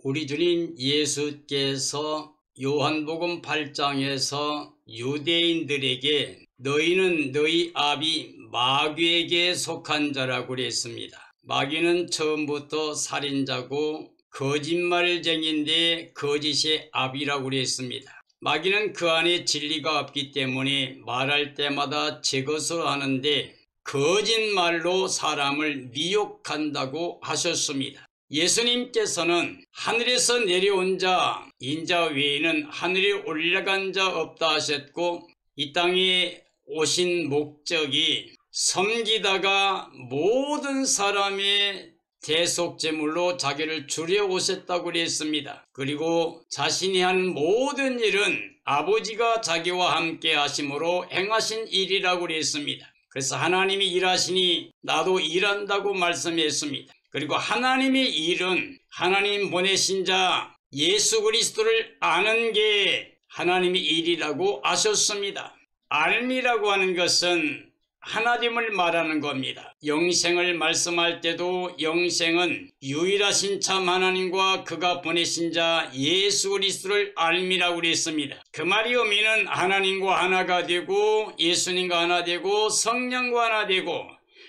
우리 주님 예수께서 요한복음 8장에서 유대인들에게 너희는 너희 아비 마귀에게 속한 자라고 그랬습니다. 마귀는 처음부터 살인자고 거짓말쟁이인데 거짓의 아비라고 그랬습니다. 마귀는 그 안에 진리가 없기 때문에 말할 때마다 제 것으로 하는데 거짓말로 사람을 미혹한다고 하셨습니다. 예수님께서는 하늘에서 내려온 자, 인자 외에는 하늘에 올라간 자 없다 하셨고, 이 땅에 오신 목적이 섬기다가 모든 사람의 대속제물로 자기를 주려 오셨다고 그랬습니다. 그리고 자신이 한 모든 일은 아버지가 자기와 함께 하심으로 행하신 일이라고 그랬습니다. 그래서 하나님이 일하시니 나도 일한다고 말씀했습니다. 그리고 하나님의 일은 하나님 보내신 자 예수 그리스도를 아는 게 하나님의 일이라고 하셨습니다. 알미라고 하는 것은 하나님을 말하는 겁니다. 영생을 말씀할 때도 영생은 유일하신 참 하나님과 그가 보내신 자 예수 그리스도를 알미라고 그랬습니다. 그 말이 의미는 하나님과 하나가 되고 예수님과 하나 되고 성령과 하나 되고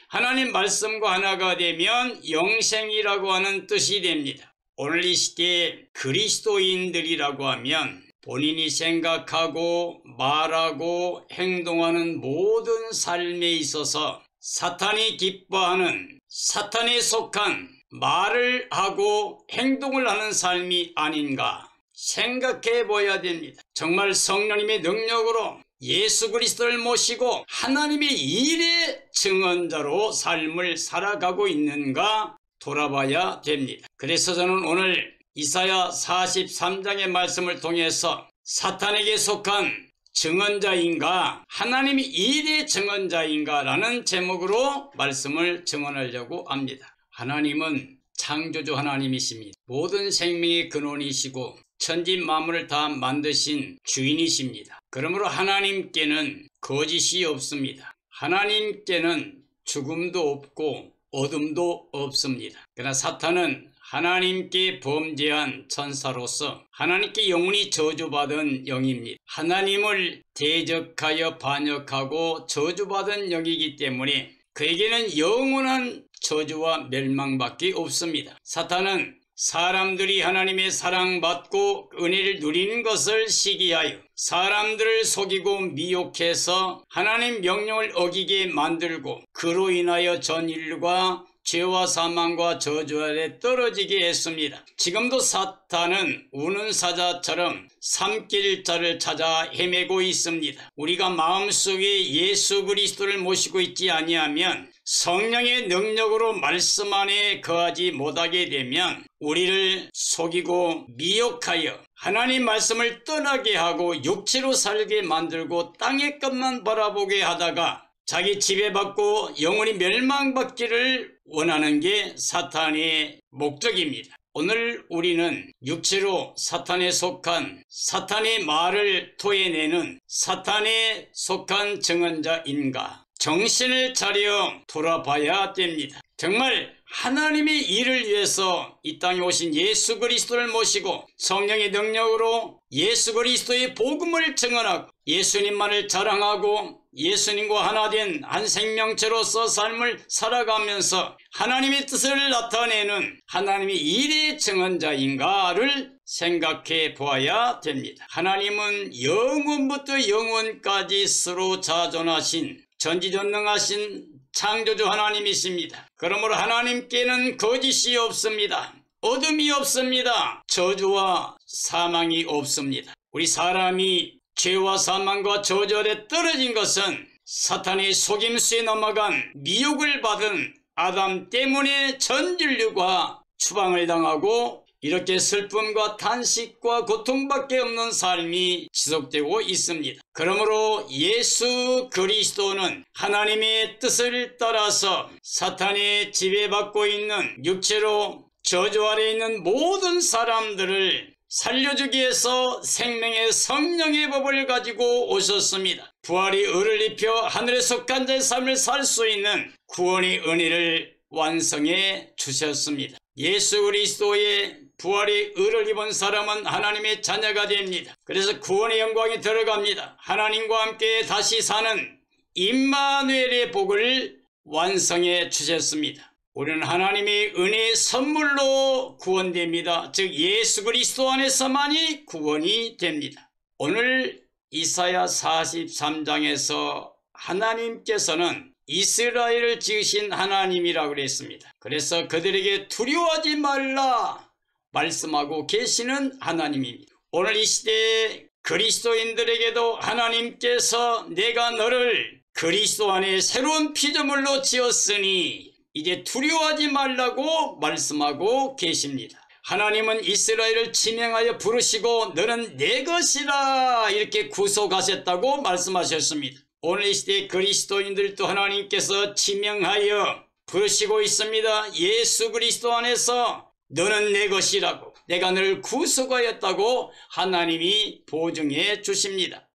하나님 말씀과 하나가 되면 영생이라고 하는 뜻이 됩니다. 오늘 이 시대에 그리스도인들이라고 하면 본인이 생각하고 말하고 행동하는 모든 삶에 있어서 사탄이 기뻐하는 사탄에 속한 말을 하고 행동을 하는 삶이 아닌가 생각해 보아야 됩니다. 정말 성령님의 능력으로 예수 그리스도를 모시고 하나님의 일의 증언자로 삶을 살아가고 있는가 돌아봐야 됩니다. 그래서 저는 오늘 이사야 43장의 말씀을 통해서 사탄에게 속한 증언자인가 하나님의 일의 증언자인가 라는 제목으로 말씀을 증언하려고 합니다. 하나님은 창조주 하나님이십니다. 모든 생명의 근원이시고 천지 만물을 다 만드신 주인이십니다. 그러므로 하나님께는 거짓이 없습니다. 하나님께는 죽음도 없고 어둠도 없습니다. 그러나 사탄은 하나님께 범죄한 천사로서 하나님께 영원히 저주받은 영입니다. 하나님을 대적하여 반역하고 저주받은 영이기 때문에 그에게는 영원한 저주와 멸망밖에 없습니다. 사탄은 사람들이 하나님의 사랑받고 은혜를 누리는 것을 시기하여 사람들을 속이고 미혹해서 하나님 명령을 어기게 만들고 그로 인하여 전 인류가 죄와 사망과 저주 아래 떨어지게 했습니다. 지금도 사탄은 우는 사자처럼 삼킬 자를 찾아 헤매고 있습니다. 우리가 마음속에 예수 그리스도를 모시고 있지 아니하면 성령의 능력으로 말씀 안에 거하지 못하게 되면 우리를 속이고 미혹하여 하나님 말씀을 떠나게 하고 육체로 살게 만들고 땅의 것만 바라보게 하다가 자기 지배받고 영원히 멸망받기를 원하는 게 사탄의 목적입니다. 오늘 우리는 육체로 사탄에 속한 사탄의 말을 토해내는 사탄에 속한 증언자인가 정신을 차려 돌아봐야 됩니다. 정말 하나님의 일을 위해서 이 땅에 오신 예수 그리스도를 모시고 성령의 능력으로 예수 그리스도의 복음을 증언하고 예수님만을 자랑하고 예수님과 하나 된 한 생명체로서 삶을 살아가면서 하나님의 뜻을 나타내는 하나님의 일의 증언자인가를 생각해 보아야 됩니다. 하나님은 영원부터 영원까지 서로 자존하신 전지전능하신 창조주 하나님이십니다. 그러므로 하나님께는 거짓이 없습니다. 어둠이 없습니다. 저주와 사망이 없습니다. 우리 사람이 죄와 사망과 저주 아래 떨어진 것은 사탄의 속임수에 넘어간 미혹을 받은 아담 때문에 전 인류가 추방을 당하고 이렇게 슬픔과 탄식과 고통밖에 없는 삶이 지속되고 있습니다. 그러므로 예수 그리스도는 하나님의 뜻을 따라서 사탄의 지배받고 있는 육체로 저주 아래 있는 모든 사람들을 살려주기 위해서 생명의 성령의 법을 가지고 오셨습니다. 부활이 의를 입혀 하늘에 속한 자의 삶을 살 수 있는 구원의 은혜를 완성해 주셨습니다. 예수 그리스도의 부활의 의를 입은 사람은 하나님의 자녀가 됩니다. 그래서 구원의 영광이 들어갑니다. 하나님과 함께 다시 사는 임마누엘의 복을 완성해 주셨습니다. 우리는 하나님의 은혜의 선물로 구원됩니다. 즉 예수 그리스도 안에서만이 구원이 됩니다. 오늘 이사야 43장에서 하나님께서는 이스라엘을 지으신 하나님이라고 그랬습니다. 그래서 그들에게 두려워하지 말라 말씀하고 계시는 하나님입니다. 오늘 이 시대에 그리스도인들에게도 하나님께서 내가 너를 그리스도 안에 새로운 피조물로 지었으니 이제 두려워하지 말라고 말씀하고 계십니다. 하나님은 이스라엘을 지명하여 부르시고 너는 내 것이라 이렇게 구속하셨다고 말씀하셨습니다. 오늘 이 시대의 그리스도인들도 하나님께서 지명하여 부르시고 있습니다. 예수 그리스도 안에서 너는 내 것이라고 내가 너를 구속하였다고 하나님이 보증해 주십니다.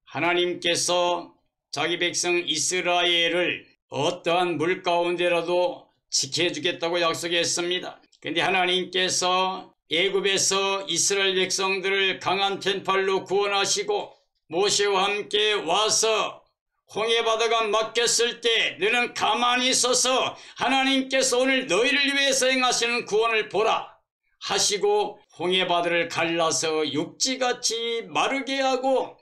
하나님께서 자기 백성 이스라엘을 어떠한 물 가운데라도 지켜주겠다고 약속했습니다. 그런데 하나님께서 애굽에서 이스라엘 백성들을 강한 편팔로 구원하시고 모세와 함께 와서 홍해바다가 막혔을 때 너는 가만히 서서 하나님께서 오늘 너희를 위해서 행하시는 구원을 보라 하시고 홍해바다를 갈라서 육지같이 마르게 하고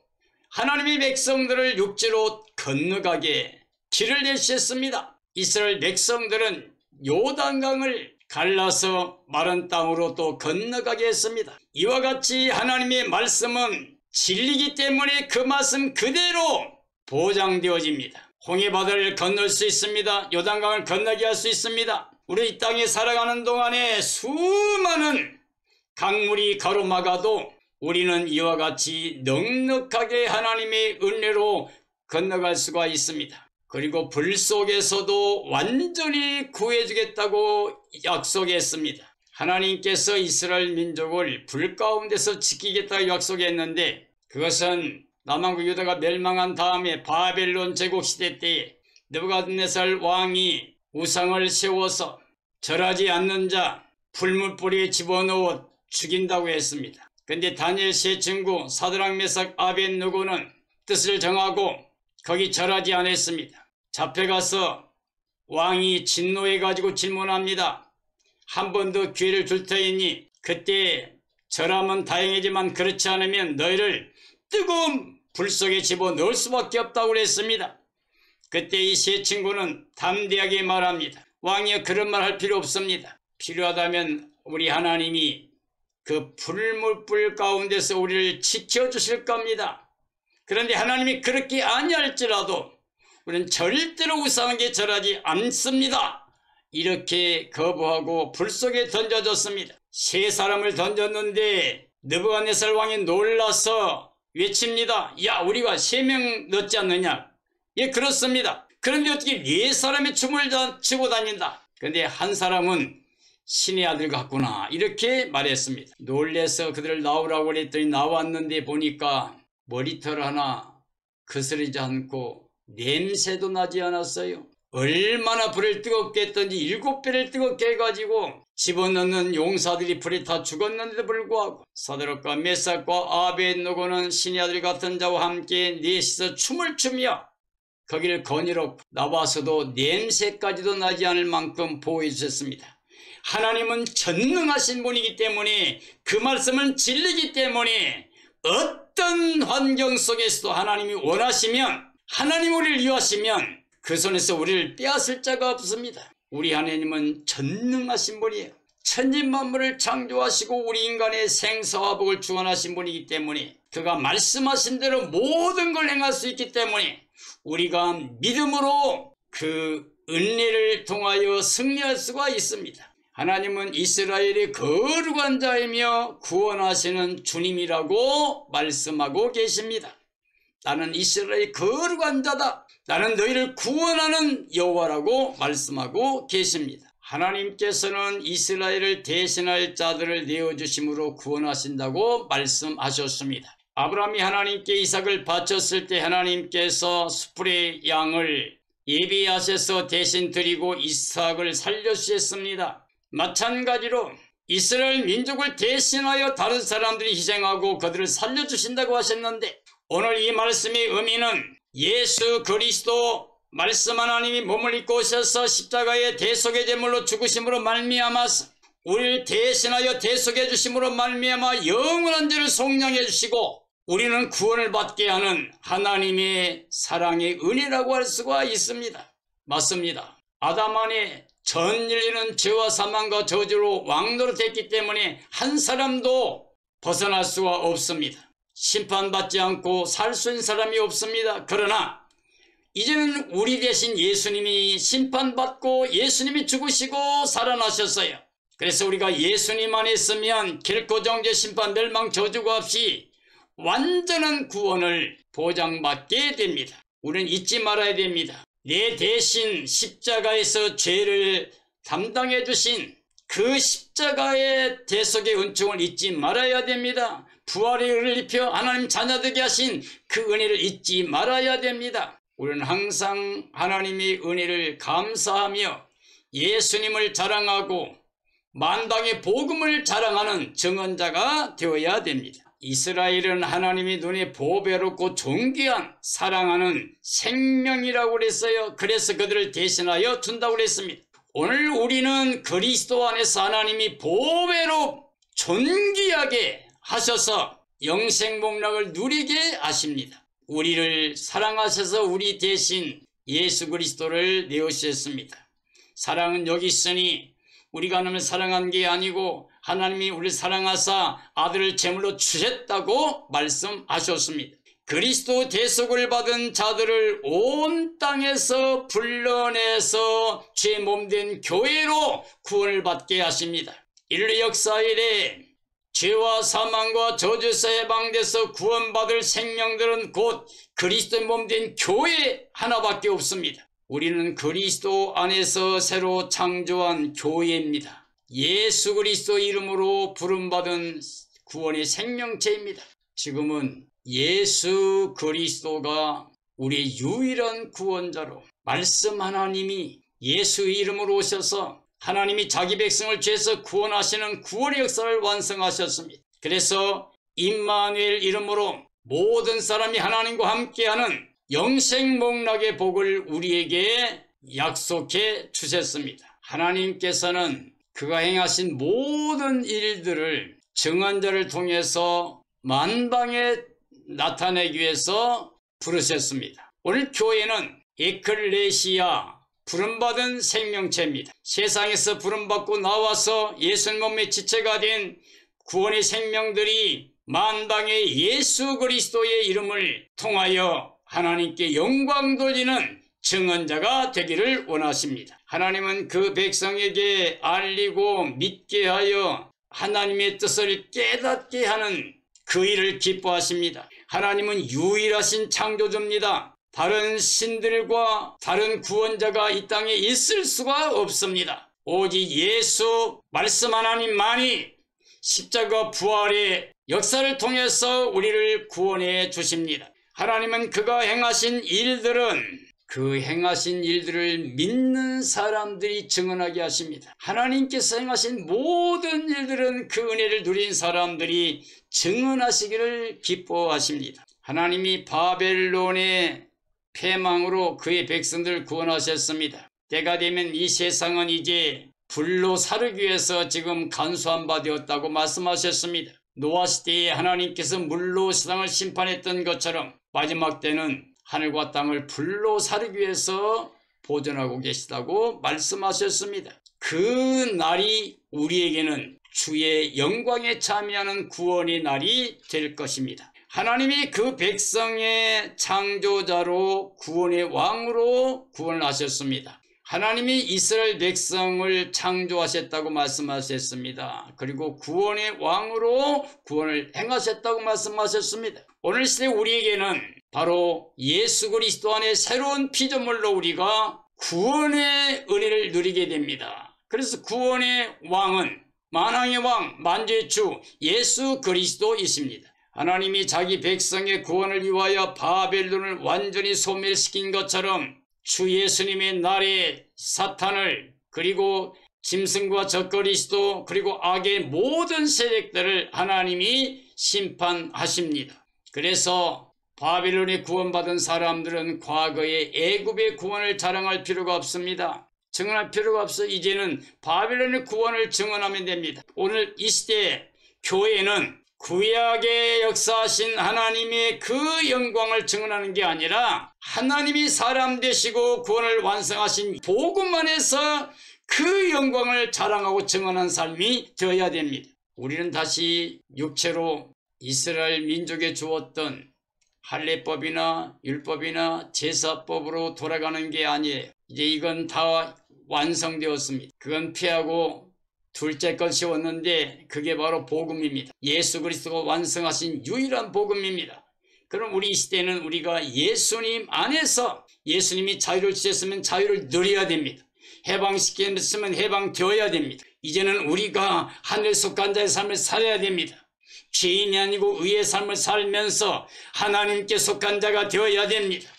하나님의 백성들을 육지로 건너가게 길을 내셨습니다. 이스라엘 백성들은 요단강을 갈라서 마른 땅으로 또 건너가게 했습니다. 이와 같이 하나님의 말씀은 진리이기 때문에 그 말씀 그대로 보장되어집니다. 홍해바다를 건널 수 있습니다. 요단강을 건너게 할 수 있습니다. 우리 이 땅에 살아가는 동안에 수많은 강물이 가로막아도 우리는 이와 같이 넉넉하게 하나님의 은혜로 건너갈 수가 있습니다. 그리고 불 속에서도 완전히 구해주겠다고 약속했습니다. 하나님께서 이스라엘 민족을 불 가운데서 지키겠다고 약속했는데 그것은 남왕국 유다가 멸망한 다음에 바벨론 제국 시대 때에 느부갓네살 왕이 우상을 세워서 절하지 않는 자 풀무불에 집어넣어 죽인다고 했습니다. 그런데 다니엘 세 친구 사드락 메삭 아벳느고는 뜻을 정하고 거기 절하지 않았습니다. 잡혀가서 왕이 진노해가지고 질문합니다. 한 번 더 기회를 줄 터이니 그때 절하면 다행이지만 그렇지 않으면 너희를 뜨거운 불 속에 집어넣을 수밖에 없다고 그랬습니다. 그때 이 세 친구는 담대하게 말합니다. 왕이여 그런 말 할 필요 없습니다. 필요하다면 우리 하나님이 그 불물불 가운데서 우리를 지켜주실 겁니다. 그런데 하나님이 그렇게 아니할지라도 우리는 절대로 우상에게 절하지 않습니다. 이렇게 거부하고 불 속에 던져졌습니다. 세 사람을 던졌는데 느부갓네살 왕이 놀라서 외칩니다. 야 우리가 3명 넣지 않느냐. 예 그렇습니다. 그런데 어떻게 4사람의 춤을 추고 다닌다. 그런데 한 사람은 신의 아들 같구나 이렇게 말했습니다. 놀래서 그들을 나오라고 그랬더니 나왔는데 보니까 머리털 하나 거스르지 않고 냄새도 나지 않았어요. 얼마나 불을 뜨겁게 했던지 7배를 뜨겁게 해가지고 집어넣는 용사들이 불에 다 죽었는데도 불구하고 사드락과 메삭과 아벳느고는 신의 아들 같은 자와 함께 넷이서 춤을 추며 거기를 거닐었고 나와서도 냄새까지도 나지 않을 만큼 보호해 주셨습니다. 하나님은 전능하신 분이기 때문에 그 말씀은 진리이기 때문에 어떤 환경 속에서도 하나님이 원하시면 하나님 우리를 위하시면 그 손에서 우리를 빼앗을 자가 없습니다. 우리 하나님은 전능하신 분이에요. 천지만물을 창조하시고 우리 인간의 생사와 복을 주관하신 분이기 때문에 그가 말씀하신 대로 모든 걸 행할 수 있기 때문에 우리가 믿음으로 그 은혜를 통하여 승리할 수가 있습니다. 하나님은 이스라엘의 거룩한 자이며 구원하시는 주님이라고 말씀하고 계십니다. 나는 이스라엘의 거룩한 자다. 나는 너희를 구원하는 여호와라고 말씀하고 계십니다. 하나님께서는 이스라엘을 대신할 자들을 내어주심으로 구원하신다고 말씀하셨습니다. 아브라함이 하나님께 이삭을 바쳤을 때 하나님께서 수풀의 양을 예비하셔서 대신 드리고 이삭을 살려주셨습니다. 마찬가지로 이스라엘 민족을 대신하여 다른 사람들이 희생하고 그들을 살려주신다고 하셨는데, 오늘 이 말씀의 의미는 예수 그리스도 말씀 하나님이 몸을 입고 오셔서 십자가의 대속의 제물로 죽으심으로 말미암아서 우리를 대신하여 대속해 주심으로 말미암아 영원한 죄를 속량해 주시고 우리는 구원을 받게 하는 하나님의 사랑의 은혜라고 할 수가 있습니다. 맞습니다. 아담 안에 전 인류는 죄와 사망과 저주로 왕노릇했기 때문에 한 사람도 벗어날 수가 없습니다. 심판받지 않고 살 수 있는 사람이 없습니다. 그러나 이제는 우리 대신 예수님이 심판받고 예수님이 죽으시고 살아나셨어요. 그래서 우리가 예수님 안에 있으면 결코 정죄, 심판, 멸망, 저주가 없이 완전한 구원을 보장받게 됩니다. 우리는 잊지 말아야 됩니다. 내 대신 십자가에서 죄를 담당해 주신 그 십자가의 대속의 은총을 잊지 말아야 됩니다. 부활의 은혜를 입혀 하나님 자녀되게 하신 그 은혜를 잊지 말아야 됩니다. 우리는 항상 하나님의 은혜를 감사하며 예수님을 자랑하고 만방의 복음을 자랑하는 증언자가 되어야 됩니다. 이스라엘은 하나님의 눈에 보배롭고 존귀한 사랑하는 생명이라고 그랬어요. 그래서 그들을 대신하여 준다고 그랬습니다. 오늘 우리는 그리스도 안에서 하나님이 보배로 존귀하게 하셔서 영생복락을 누리게 하십니다. 우리를 사랑하셔서 우리 대신 예수 그리스도를 내어주셨습니다. 사랑은 여기 있으니 우리가 하나님을 사랑한 게 아니고 하나님이 우리를 사랑하사 아들을 제물로 주셨다고 말씀하셨습니다. 그리스도 대속을 받은 자들을 온 땅에서 불러내서 죄 몸된 교회로 구원을 받게 하십니다. 인류 역사 이래 죄와 사망과 저주에서 해방돼서 구원받을 생명들은 곧 그리스도의 몸된 교회 하나밖에 없습니다. 우리는 그리스도 안에서 새로 창조한 교회입니다. 예수 그리스도 이름으로 부름받은 구원의 생명체입니다. 지금은 예수 그리스도가 우리의 유일한 구원자로 말씀 하나님이 예수 이름으로 오셔서 하나님이 자기 백성을 죄에서 구원하시는 구원의 역사를 완성하셨습니다. 그래서 임마누엘 이름으로 모든 사람이 하나님과 함께하는 영생복락의 복을 우리에게 약속해 주셨습니다. 하나님께서는 그가 행하신 모든 일들을 증언자를 통해서 만방에 나타내기 위해서 부르셨습니다. 오늘 교회는 에클레시아, 부름받은 생명체입니다. 세상에서 부름받고 나와서 예수님 몸의 지체가 된 구원의 생명들이 만방의 예수 그리스도의 이름을 통하여 하나님께 영광 돌리는 증언자가 되기를 원하십니다. 하나님은 그 백성에게 알리고 믿게 하여 하나님의 뜻을 깨닫게 하는 그 일을 기뻐하십니다. 하나님은 유일하신 창조주입니다. 다른 신들과 다른 구원자가 이 땅에 있을 수가 없습니다. 오직 예수 말씀 하나님만이 십자가 부활의 역사를 통해서 우리를 구원해 주십니다. 하나님은 그가 행하신 일들은 그 행하신 일들을 믿는 사람들이 증언하게 하십니다. 하나님께서 행하신 모든 일들은 그 은혜를 누린 사람들이 증언하시기를 기뻐하십니다. 하나님이 바벨론의 패망으로 그의 백성들을 구원하셨습니다. 때가 되면 이 세상은 이제 불로 사르기 위해서 지금 간수한 바 되었다고 말씀하셨습니다. 노아 시대에 하나님께서 물로 세상을 심판했던 것처럼 마지막 때는 하늘과 땅을 불로 사르기 위해서 보존하고 계시다고 말씀하셨습니다. 그 날이 우리에게는 주의 영광에 참여하는 구원의 날이 될 것입니다. 하나님이 그 백성의 창조자로 구원의 왕으로 구원을 하셨습니다. 하나님이 이스라엘 백성을 창조하셨다고 말씀하셨습니다. 그리고 구원의 왕으로 구원을 행하셨다고 말씀하셨습니다. 오늘 시대 우리에게는 바로 예수 그리스도 안에 새로운 피조물로 우리가 구원의 은혜를 누리게 됩니다. 그래서 구원의 왕은 만왕의 왕, 만주의 주 예수 그리스도이십니다. 하나님이 자기 백성의 구원을 위하여 바벨론을 완전히 소멸시킨 것처럼 주 예수님의 날에 사탄을 그리고 짐승과 적그리스도 그리고 악의 모든 세력들을 하나님이 심판하십니다. 그래서 바빌론에 구원받은 사람들은 과거의 애굽의 구원을 자랑할 필요가 없습니다. 증언할 필요가 없어. 이제는 바빌론의 구원을 증언하면 됩니다. 오늘 이 시대에 교회는 구약의 역사하신 하나님의 그 영광을 증언하는 게 아니라 하나님이 사람 되시고 구원을 완성하신 복음 안에서 그 영광을 자랑하고 증언한 삶이 되어야 됩니다. 우리는 다시 육체로 이스라엘 민족에 주었던 할례법이나 율법이나 제사법으로 돌아가는 게 아니에요. 이제 이건 다 완성되었습니다. 그건 피하고 둘째 것이 왔는데 그게 바로 복음입니다. 예수 그리스도가 완성하신 유일한 복음입니다. 그럼 우리 이 시대는 우리가 예수님 안에서 예수님이 자유를 주셨으면 자유를 누려야 됩니다. 해방시켰으면 해방되어야 됩니다. 이제는 우리가 하늘에 속한 자의 삶을 살아야 됩니다. 죄인이 아니고 의의 삶을 살면서 하나님께 속한 자가 되어야 됩니다.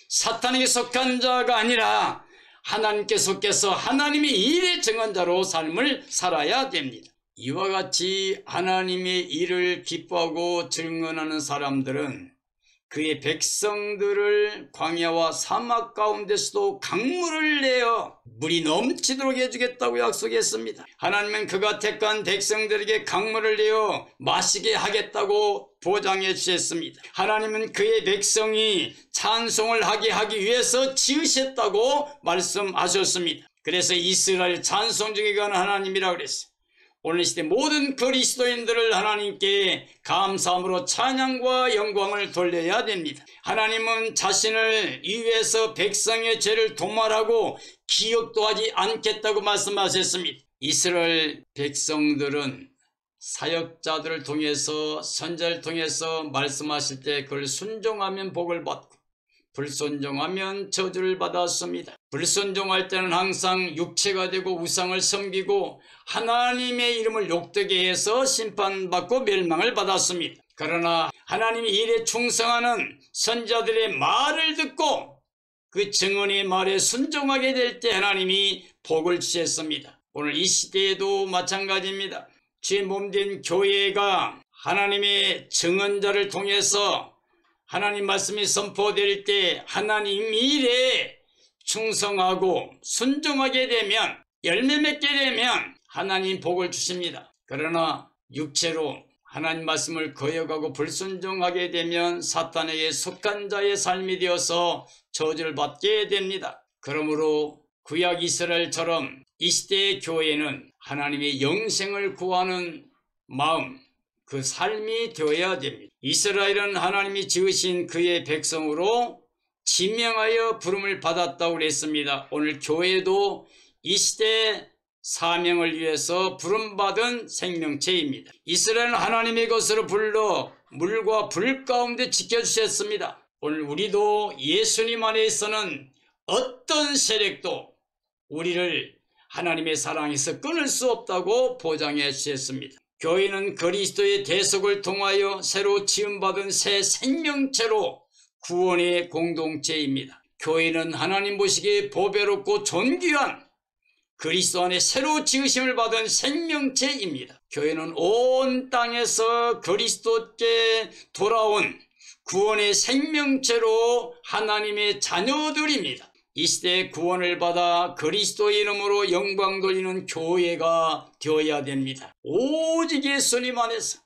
사탄에게 속한 자가 아니라 하나님께 속해서 하나님의 일의 증언자로 삶을 살아야 됩니다. 이와 같이 하나님의 일을 기뻐하고 증언하는 사람들은 그의 백성들을 광야와 사막 가운데서도 강물을 내어 물이 넘치도록 해주겠다고 약속했습니다. 하나님은 그가 택한 백성들에게 강물을 내어 마시게 하겠다고 보장해 주셨습니다. 하나님은 그의 백성이 찬송을 하게 하기 위해서 지으셨다고 말씀하셨습니다. 그래서 이스라엘 찬송 중에 가는 하나님이라고 그랬어요. 오늘 시대 모든 그리스도인들을 하나님께 감사함으로 찬양과 영광을 돌려야 됩니다. 하나님은 자신을 위해서 백성의 죄를 도말하고 기억도 하지 않겠다고 말씀하셨습니다. 이스라엘 백성들은 사역자들을 통해서 선지자를 통해서 말씀하실 때 그걸 순종하면 복을 받고 불순종하면 저주를 받았습니다. 불순종할 때는 항상 육체가 되고 우상을 섬기고 하나님의 이름을 욕되게 해서 심판받고 멸망을 받았습니다. 그러나 하나님의 일에 충성하는 선지자들의 말을 듣고 그 증언의 말에 순종하게 될 때 하나님이 복을 주셨습니다. 오늘 이 시대에도 마찬가지입니다. 주의 몸된 교회가 하나님의 증언자를 통해서 하나님 말씀이 선포될 때 하나님 일에 충성하고 순종하게 되면 열매 맺게 되면 하나님 복을 주십니다. 그러나 육체로 하나님 말씀을 거역하고 불순종하게 되면 사탄에게 속한 자의 삶이 되어서 저주를 받게 됩니다. 그러므로 구약 이스라엘처럼 이 시대의 교회는 하나님의 영생을 구하는 마음, 그 삶이 되어야 됩니다. 이스라엘은 하나님이 지으신 그의 백성으로 지명하여 부름을 받았다고 그랬습니다. 오늘 교회도 이 시대의 사명을 위해서 부름받은 생명체입니다. 이스라엘은 하나님의 것으로 불러 물과 불 가운데 지켜주셨습니다. 오늘 우리도 예수님 안에서는 어떤 세력도 우리를 하나님의 사랑에서 끊을 수 없다고 보장해 주셨습니다. 교회는 그리스도의 대속을 통하여 새로 지음받은 새 생명체로 구원의 공동체입니다. 교회는 하나님 보시기에 보배롭고 존귀한 그리스도 안에 새로 지으심을 받은 생명체입니다. 교회는 온 땅에서 그리스도께 돌아온 구원의 생명체로 하나님의 자녀들입니다. 이 시대에 구원을 받아 그리스도의 이름으로 영광 돌리는 교회가 되어야 됩니다. 오직 예수님 안에서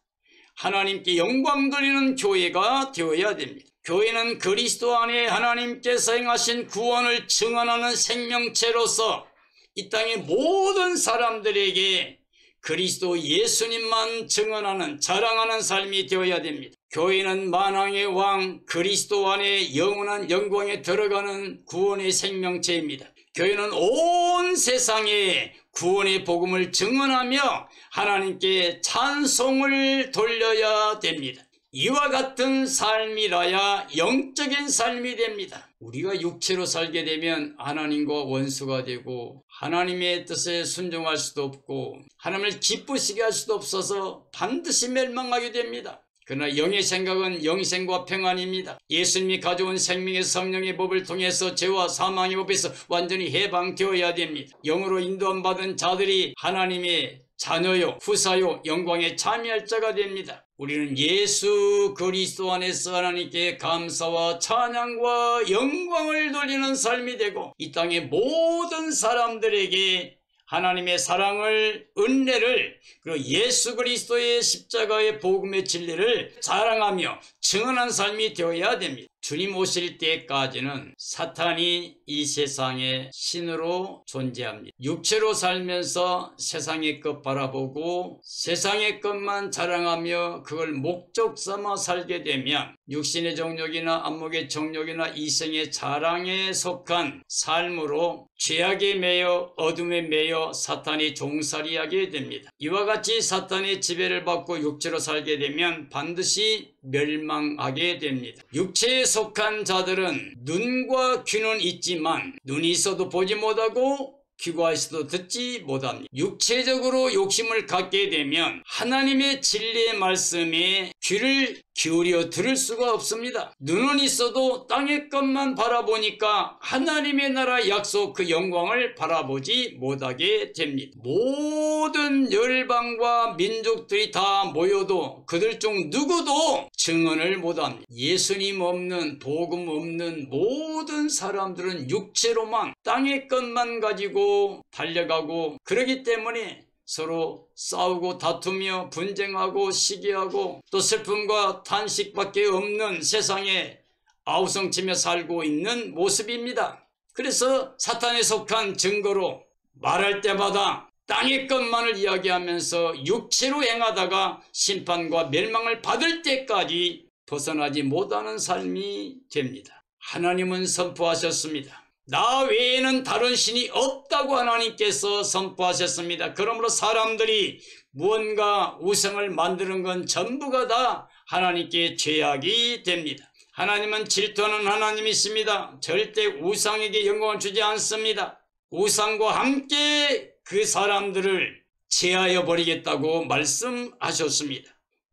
하나님께 영광 돌리는 교회가 되어야 됩니다. 교회는 그리스도 안에 하나님께서 행하신 구원을 증언하는 생명체로서 이 땅의 모든 사람들에게 그리스도 예수님만 증언하는 자랑하는 삶이 되어야 됩니다. 교회는 만왕의 왕 그리스도 안에 영원한 영광에 들어가는 구원의 생명체입니다. 교회는 온 세상에 구원의 복음을 증언하며 하나님께 찬송을 돌려야 됩니다. 이와 같은 삶이라야 영적인 삶이 됩니다. 우리가 육체로 살게 되면 하나님과 원수가 되고 하나님의 뜻에 순종할 수도 없고 하나님을 기쁘시게 할 수도 없어서 반드시 멸망하게 됩니다. 그러나 영의 생각은 영생과 평안입니다. 예수님이 가져온 생명의 성령의 법을 통해서 죄와 사망의 법에서 완전히 해방되어야 됩니다. 영으로 인도함 받은 자들이 하나님의 자녀요, 후사요, 영광에 참여할 자가 됩니다. 우리는 예수 그리스도 안에서 하나님께 감사와 찬양과 영광을 돌리는 삶이 되고 이 땅의 모든 사람들에게 하나님의 사랑을, 은혜를, 그리고 예수 그리스도의 십자가의 복음의 진리를 자랑하며 증언한 삶이 되어야 됩니다. 주님 오실 때까지는 사탄이 이 세상의 신으로 존재합니다. 육체로 살면서 세상의 것 바라보고 세상의 것만 자랑하며 그걸 목적 삼아 살게 되면 육신의 정욕이나 안목의 정욕이나 이생의 자랑에 속한 삶으로 죄악에 매여 어둠에 매여 사탄이 종살이하게 됩니다. 이와 같이 사탄의 지배를 받고 육체로 살게 되면 반드시 멸망하게 됩니다. 육체에 속한 자들은 눈과 귀는 있지만 눈이 있어도 보지 못하고 귀가 있어도 듣지 못합니다. 육체적으로 욕심을 갖게 되면 하나님의 진리의 말씀에 귀를 기울여 들을 수가 없습니다. 눈은 있어도 땅의 것만 바라보니까 하나님의 나라 약속 그 영광을 바라보지 못하게 됩니다. 모든 열방과 민족들이 다 모여도 그들 중 누구도 증언을 못합니다. 예수님 없는, 복음 없는 모든 사람들은 육체로만 땅의 것만 가지고 달려가고 그러기 때문에 서로 싸우고 다투며 분쟁하고 시기하고 또 슬픔과 탄식밖에 없는 세상에 아우성치며 살고 있는 모습입니다. 그래서 사탄에 속한 증거로 말할 때마다 땅의 것만을 이야기하면서 육체로 행하다가 심판과 멸망을 받을 때까지 벗어나지 못하는 삶이 됩니다. 하나님은 선포하셨습니다. 나 외에는 다른 신이 없다고 하나님께서 선포하셨습니다. 그러므로 사람들이 무언가 우상을 만드는 건 전부가 다 하나님께 죄악이 됩니다. 하나님은 질투하는 하나님이십니다. 절대 우상에게 영광을 주지 않습니다. 우상과 함께 그 사람들을 제하여 버리겠다고 말씀하셨습니다.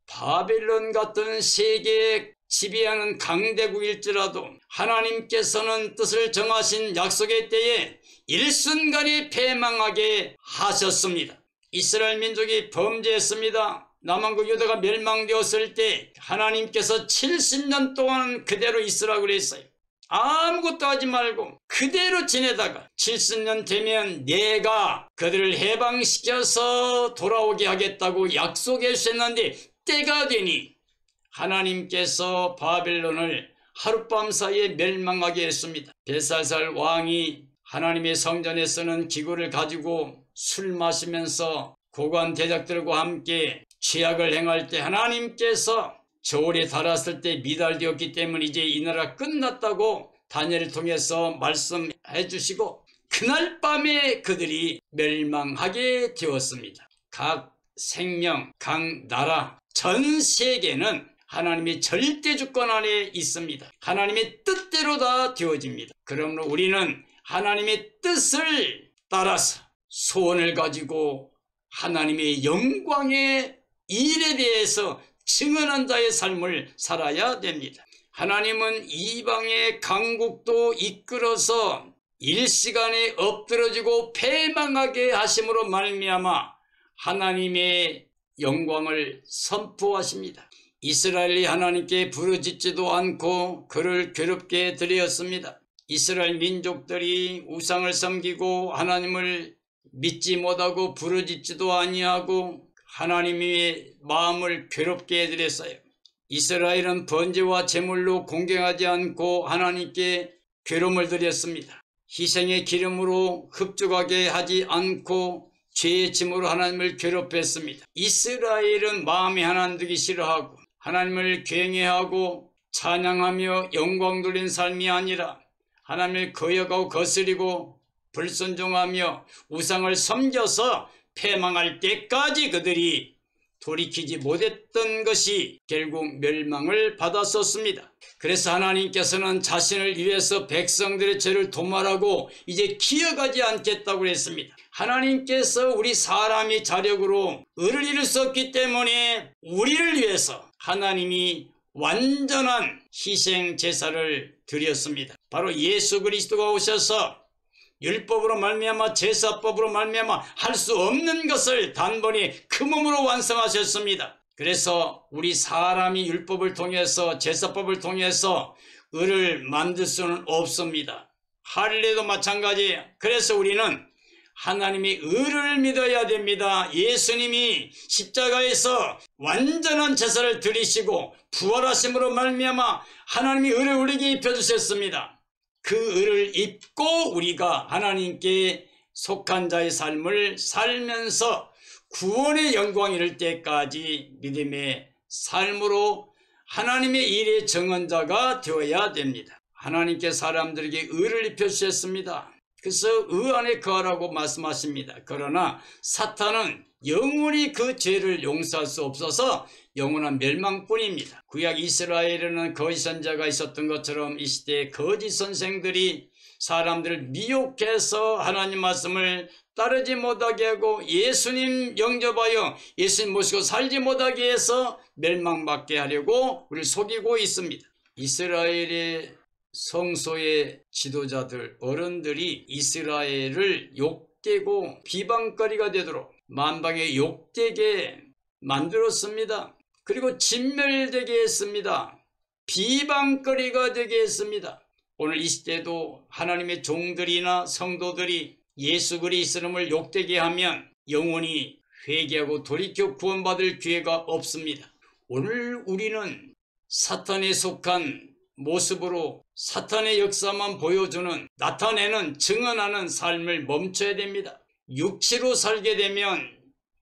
바벨론 같은 세계의 지배하는 강대국일지라도 하나님께서는 뜻을 정하신 약속의 때에 일순간에 패망하게 하셨습니다. 이스라엘 민족이 범죄했습니다. 남한국 유다가 멸망되었을 때 하나님께서 70년 동안 그대로 있으라고 그랬어요. 아무것도 하지 말고 그대로 지내다가 70년 되면 내가 그들을 해방시켜서 돌아오게 하겠다고 약속해 주셨는데 때가 되니 하나님께서 바벨론을 하룻밤 사이에 멸망하게 했습니다. 벨사살 왕이 하나님의 성전에서는 기구를 가지고 술 마시면서 고관 대작들과 함께 죄악을 행할 때 하나님께서 저울에 달았을 때 미달되었기 때문에 이제 이 나라 끝났다고 다니엘을 통해서 말씀해 주시고 그날 밤에 그들이 멸망하게 되었습니다. 각 생명, 각 나라, 전 세계는 하나님의 절대 주권 안에 있습니다. 하나님의 뜻대로 다 되어집니다. 그러므로 우리는 하나님의 뜻을 따라서 소원을 가지고 하나님의 영광의 일에 대해서 증언한 자의 삶을 살아야 됩니다. 하나님은 이방의 강국도 이끌어서 일시간에 엎드러지고 패망하게 하심으로 말미암아 하나님의 영광을 선포하십니다. 이스라엘이 하나님께 부르짖지도 않고 그를 괴롭게 드렸습니다. 이스라엘 민족들이 우상을 섬기고 하나님을 믿지 못하고 부르짖지도 아니하고 하나님의 마음을 괴롭게 해드렸어요. 이스라엘은 번제와 제물로 공경하지 않고 하나님께 괴로움을 드렸습니다. 희생의 기름으로 흡족하게 하지 않고 죄의 짐으로 하나님을 괴롭혔습니다. 이스라엘은 마음이 하나님 되기 싫어하고 하나님을 경외하고 찬양하며 영광 돌린 삶이 아니라 하나님을 거역하고 거스리고 불순종하며 우상을 섬겨서 패망할 때까지 그들이 돌이키지 못했던 것이 결국 멸망을 받았었습니다. 그래서 하나님께서는 자신을 위해서 백성들의 죄를 도말하고 이제 기억하지 않겠다고 했습니다. 하나님께서 우리 사람이 자력으로 의를 이룰 수 없기 때문에 우리를 위해서 하나님이 완전한 희생 제사를 드렸습니다. 바로 예수 그리스도가 오셔서 율법으로 말미암아 제사법으로 말미암아 할 수 없는 것을 단번에 그 몸으로 완성하셨습니다. 그래서 우리 사람이 율법을 통해서 제사법을 통해서 의를 만들 수는 없습니다. 할례도 마찬가지예요. 그래서 우리는 하나님의 의를 믿어야 됩니다. 예수님이 십자가에서 완전한 제사를 드리시고 부활하심으로 말미암아 하나님이 의를 우리에게 입혀주셨습니다. 그 의를 입고 우리가 하나님께 속한 자의 삶을 살면서 구원의 영광이 이를 때까지 믿음의 삶으로 하나님의 일의 정언자가 되어야 됩니다. 하나님께 사람들에게 의를 입혀주셨습니다. 그래서 의 안에 거하라고 말씀하십니다. 그러나 사탄은 영원히 그 죄를 용서할 수 없어서 영원한 멸망뿐입니다. 구약 이스라엘에는 거짓 선자가 있었던 것처럼 이 시대에 거짓 선생들이 사람들을 미혹해서 하나님 말씀을 따르지 못하게 하고 예수님 영접하여 예수님 모시고 살지 못하게 해서 멸망받게 하려고 우리를 속이고 있습니다. 이스라엘의 성소의 지도자들, 어른들이 이스라엘을 욕되고 비방거리가 되도록 만방에 욕되게 만들었습니다. 그리고 진멸되게 했습니다. 비방거리가 되게 했습니다. 오늘 이 시대도 하나님의 종들이나 성도들이 예수 그리스도를 욕되게 하면 영원히 회개하고 돌이켜 구원받을 기회가 없습니다. 오늘 우리는 사탄에 속한 모습으로 사탄의 역사만 보여주는, 나타내는, 증언하는 삶을 멈춰야 됩니다. 육체로 살게 되면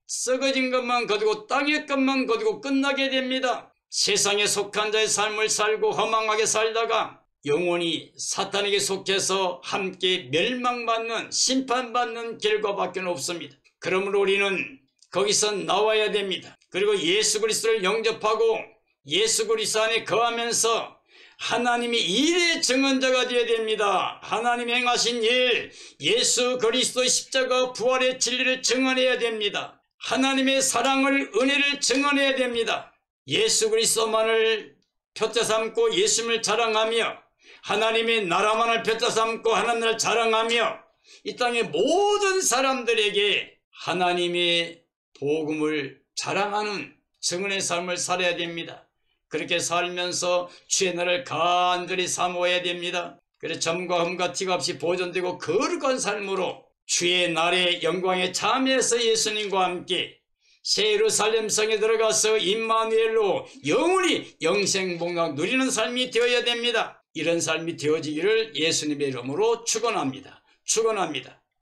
썩어진 것만 거두고 땅의 것만 거두고 끝나게 됩니다. 세상에 속한 자의 삶을 살고 허망하게 살다가 영원히 사탄에게 속해서 함께 멸망받는, 심판받는 결과밖에 없습니다. 그러므로 우리는 거기서 나와야 됩니다. 그리고 예수 그리스도를 영접하고 예수 그리스도 안에 거하면서 하나님이 일의 증언자가 되어야 됩니다. 하나님이 행하신 일, 예수 그리스도의 십자가 부활의 진리를 증언해야 됩니다. 하나님의 사랑을, 은혜를 증언해야 됩니다. 예수 그리스도만을 표자 삼고 예수님을 자랑하며 하나님의 나라만을 표자 삼고 하나님을 자랑하며 이 땅의 모든 사람들에게 하나님의 복음을 자랑하는 증언의 삶을 살아야 됩니다. 그렇게 살면서 주의 날을 간절히 사모해야 됩니다. 그래서 점과 흠과 티가 없이 보존되고 거룩한 삶으로 주의 날의 영광에 참여해서 예수님과 함께 새 예루살렘 성에 들어가서 임마누엘로 영원히 영생복락 누리는 삶이 되어야 됩니다. 이런 삶이 되어지기를 예수님의 이름으로 축원합니다. 축원합니다.